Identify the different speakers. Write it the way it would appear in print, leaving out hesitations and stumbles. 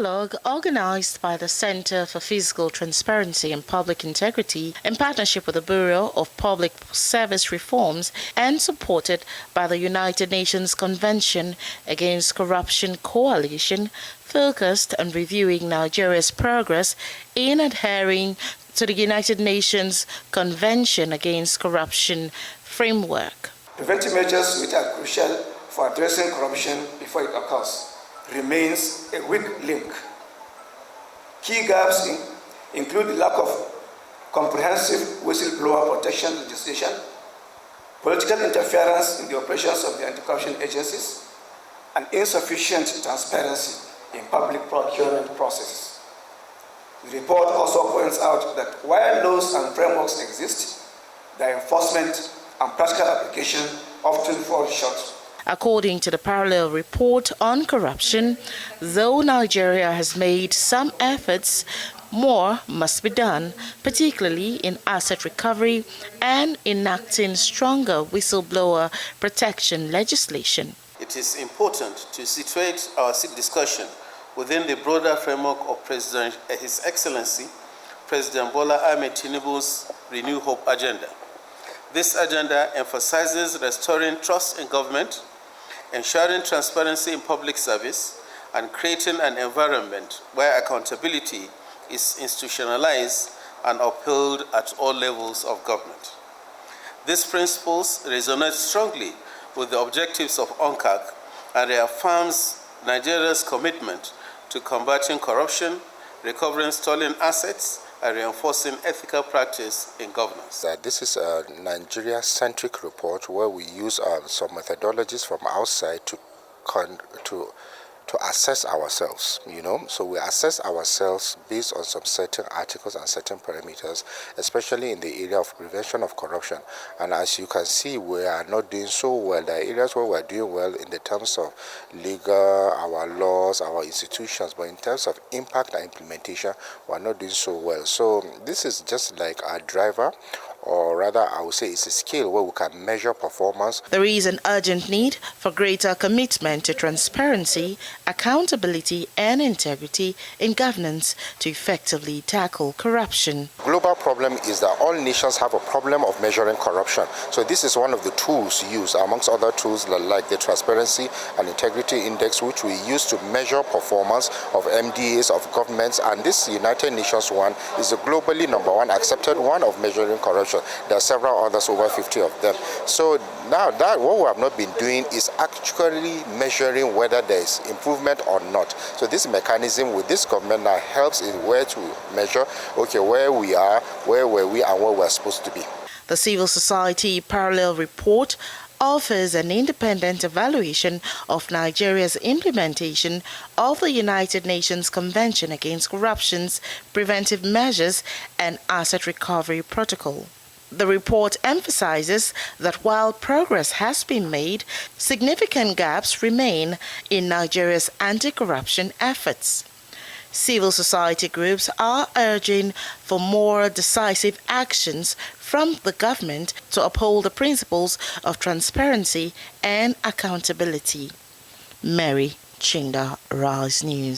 Speaker 1: dialogue organized by the Center for Fiscal Transparency and Public Integrity in partnership with the Bureau of Public Service Reforms and supported by the United Nations Convention Against Corruption Coalition focused on reviewing Nigeria's progress in adhering to the United Nations Convention Against Corruption framework.
Speaker 2: Preventive measures which are crucial for addressing corruption before it occurs remains a weak link. Key gaps include the lack of comprehensive whistleblower protection legislation, political interference in the operations of the anti-corruption agencies, and insufficient transparency in public procurement processes. The report also points out that while laws and frameworks exist, their enforcement and practical application often fall short.
Speaker 1: According to the parallel report on corruption, though Nigeria has made some efforts, more must be done, particularly in asset recovery and enacting stronger whistleblower protection legislation.
Speaker 3: It is important to situate our discussion within the broader framework of His Excellency President Bola Ahmed Tinubu's Renew Hope agenda. This agenda emphasizes restoring trust in government, ensuring transparency in public service, and creating an environment where accountability is institutionalized and upheld at all levels of government. These principles resonate strongly with the objectives of UNCAC and reaffirms Nigeria's commitment to combating corruption, recovering stolen assets, and reinforcing ethical practice in governance.
Speaker 4: This is a Nigeria-centric report where we use some methodologies from outside to assess ourselves, So we assess ourselves based on some certain articles and certain parameters, especially in the area of prevention of corruption. And as you can see, we are not doing so well. There are areas where we are doing well in the terms of legal, our laws, our institutions, but in terms of impact and implementation, we are not doing so well. So this is just like our driver, or rather I would say it's a scale where we can measure performance.
Speaker 1: There is an urgent need for greater commitment to transparency, accountability and integrity in governance to effectively tackle corruption.
Speaker 4: Global problem is that all nations have a problem of measuring corruption. So this is one of the tools used, amongst other tools like the Transparency and Integrity Index, which we use to measure performance of MDAs, of governments, and this United Nations one is the globally #1 accepted one of measuring corruption. There are several others, over 50 of them. So now that what we have not been doing is actually measuring whether there is improvement or not. So this mechanism with this government now helps in where to measure, okay, where we are, where were we, and where we're supposed to be.
Speaker 1: The Civil Society Parallel Report offers an independent evaluation of Nigeria's implementation of the United Nations Convention Against Corruption's preventive measures and asset recovery protocol. The report emphasizes that while progress has been made, significant gaps remain in Nigeria's anti-corruption efforts. Civil society groups are urging for more decisive actions from the government to uphold the principles of transparency and accountability. Mary Chinda, Rise News.